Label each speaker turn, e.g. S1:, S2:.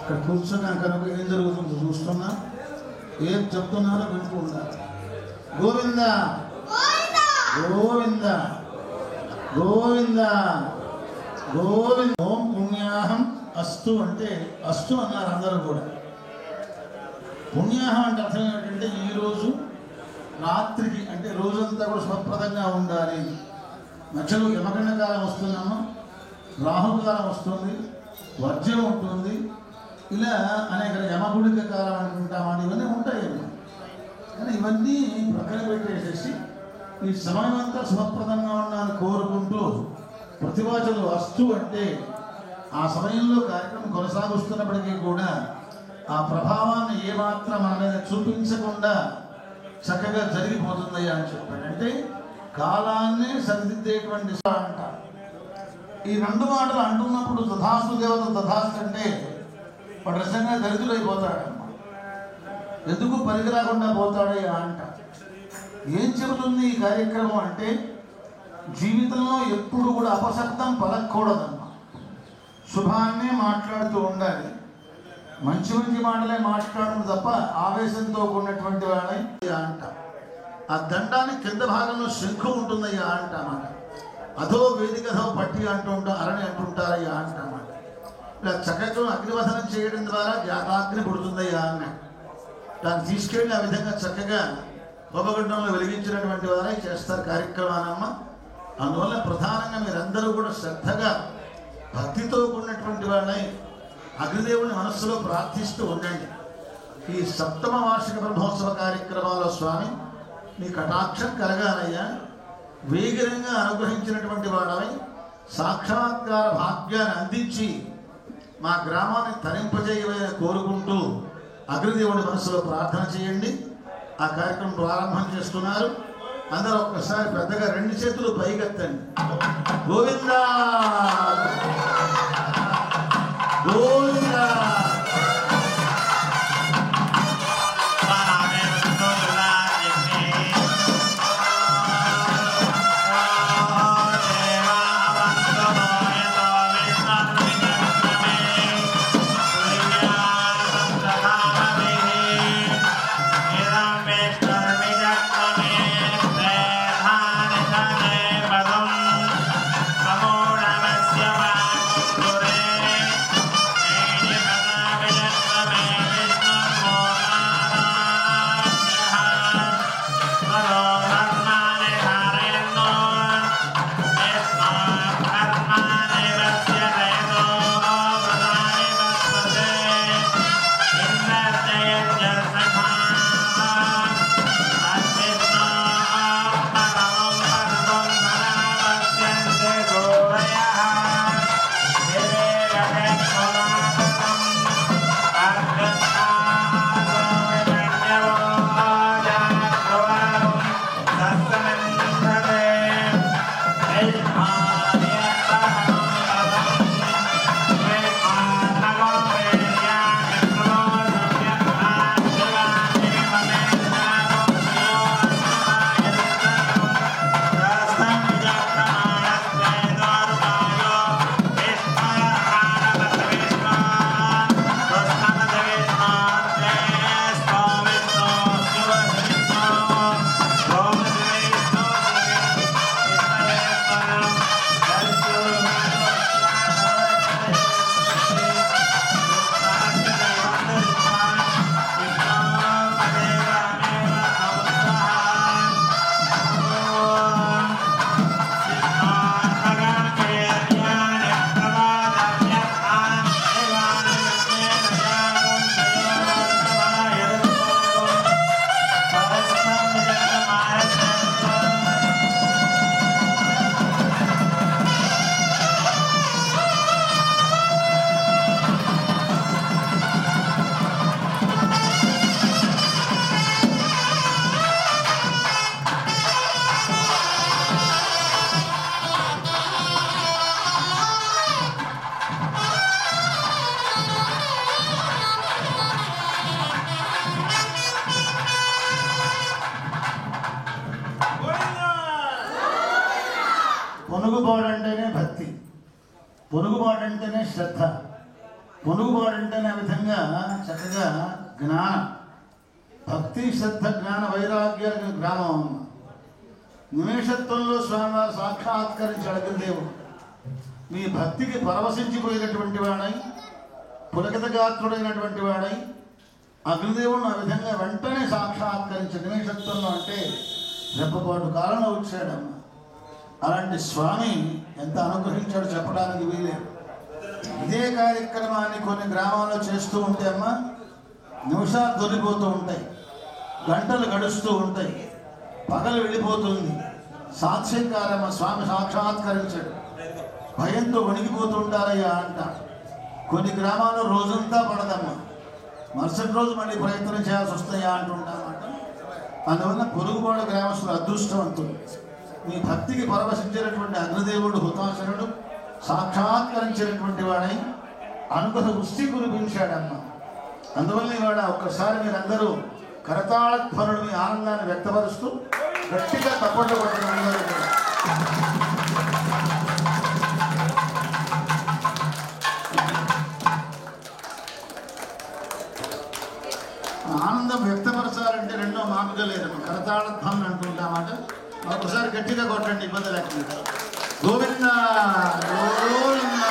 S1: ఇక్కడ కూర్చున్నా కనుక ఏం జరుగుతుందో చూస్తున్నా, ఏం చెప్తున్నారో వింటూ ఉండాలి. గోవింద గోవింద గోవింద గోవింద. ఓం పుణ్యాహం అస్తు అంటే అస్తు అన్నారు అందరూ కూడా. పుణ్యాహం అంటే అర్థం ఏంటంటే ఈరోజు రాత్రికి అంటే రోజంతా కూడా శుభప్రదంగా ఉండాలి. మధ్యలో యమగండ కాలం వస్తున్నాము, రాహుకాలం వస్తుంది, వర్జ్యం ఉంటుంది, ఇలా అనేక యమగుడిక కాలం అనుకుంటామని ఇవన్నీ ఉంటాయేమో. కానీ ఇవన్నీ ప్రక్కన పెట్టేసేసి ఈ సమయం అంతా శుభప్రదంగా ఉండాలని కోరుకుంటూ ప్రతివాచలు అస్తు అంటే ఆ సమయంలో కార్యక్రమం కొనసాగుతున్నప్పటికీ కూడా ఆ ప్రభావాన్ని ఏమాత్రం మన మీద చూపించకుండా చక్కగా జరిగిపోతుందయ్యా అని చెప్పాడు. అంటే కాలాన్ని సరిదిద్దేటువంటి అంట. ఈ రెండు మాటలు అంటున్నప్పుడు తథాస్తు దేవత తథాస్తు అంటే వాడు నిజంగా దరిద్రులైపోతాడమ్మా. ఎందుకు పనికి రాకుండా పోతాడయ్యా అంట. ఏం చెబుతుంది ఈ కార్యక్రమం అంటే జీవితంలో ఎప్పుడు కూడా అపశబ్దం పలకూడదమ్మా. శుభాన్నే మాట్లాడుతూ ఉండాలి. మంచి మంచి మాటలే మాట్లాడడం తప్ప ఆవేశంతో ఉన్నటువంటి వాళ్ళని అంట. ఆ దండానికి కింద భాగంలో శంఖు ఉంటుందయ్యా అంటామాట. అధో వేదికధో పట్టి అంటూ ఉంటాం, అరణి అంటుంటారయ్యా అంటామాట. ఇలా చక్కగా అగ్నివధనం చేయడం ద్వారా జాతాగ్ని పుడుతుందయ్యా అన్న. దాన్ని తీసుకెళ్ళి ఆ విధంగా చక్కగా హోమగుండంలో వెలిగించినటువంటి వారే చేస్తారు కార్యక్రమానమ్మ. అందువల్ల ప్రధానంగా మీరందరూ కూడా శ్రద్ధగా భక్తితో ఉన్నటువంటి వాళ్ళై అగ్నిదేవుని మనస్సులో ప్రార్థిస్తూ ఉండండి. ఈ 7వ వార్షిక బ్రహ్మోత్సవ కార్యక్రమాల్లో స్వామి మీ కటాక్షం కలగాలయ్యా. వేగిరంగా అనుగ్రహించినటువంటి వాడవై సాక్షాత్కార భాగ్యాన్ని అందించి మా గ్రామాన్ని తరింపజేయవని కోరుకుంటూ అగ్నిదేవుని మనసులో ప్రార్థన చేయండి. ఆ కార్యక్రమం ప్రారంభం చేస్తున్నారు. అందరూ ఒక్కసారి పెద్దగా 2 చేతులు పైకెత్తండి. గోవిందా గోవిందా. పొనుగుబాటు అంటేనే భక్తి, పొనుగుబాటు అంటేనే శ్రద్ధ, పొనుగువాడు అంటేనే ఆ విధంగా చక్కగా జ్ఞానం, భక్తి, శ్రద్ధ, జ్ఞాన వైరాగ్యాలకు గ్రామం. నిమేషత్వంలో స్వామివారు సాక్షాత్కరించాడు అగ్నిదేవుడు. మీ భక్తికి పరవశించిపోయినటువంటి వాడై, పులకిత గాత్రుడైనటువంటి వాడై అగ్నిదేవుడు ఆ విధంగా వెంటనే సాక్షాత్కరించాడు. నిమేషత్వంలో అంటే రెప్పపాటు కాలంలో వచ్చాడమ్మ. అలాంటి స్వామి ఎంత అనుగ్రహించాడు చెప్పడానికి వీలేదు. ఇదే కార్యక్రమాన్ని కొన్ని గ్రామాల్లో చేస్తూ ఉంటే అమ్మ నిమిషాలు దొరికిపోతూ ఉంటాయి, గంటలు గడుస్తూ ఉంటాయి, పగలు వెళ్ళిపోతుంది. సాక్ష్యంకారమ్మ స్వామి సాక్షాత్కరించాడు. భయంతో వణికిపోతూ ఉంటారయ్యా అంట. కొన్ని గ్రామాల్లో రోజంతా పడదమ్మా, మరుసటి రోజు మళ్ళీ ప్రయత్నం చేయాల్సి వస్తాయా అంటుంటామాట. అందువల్ల పొరుగుబాడు గ్రామస్తులు అదృష్టవంతులు. మీ భక్తికి పరవశించినటువంటి అగ్నిదేవుడు హుతాశనుడు సాక్షాత్కరించినటువంటి వాడై అనుగ్రహ వృష్టి కురిపించాడమ్మ. అందువల్ల ఇవాళ ఒక్కసారి మీరందరూ కరతాళధ్వనులు మీ ఆనందాన్ని వ్యక్తపరుస్తూ గట్టిగా తప్పట్లు కొట్టడం అందరూ కూడా. ఆనందం వ్యక్తపరచాలంటే రెండో మాటగా లేదమ్మా, కరతాళధ్వనులు అంటుంటామాట. ఒకసారి గట్టిగా కొట్టండి, ఇబ్బంది లేకుండా. గోవింద గోవింద.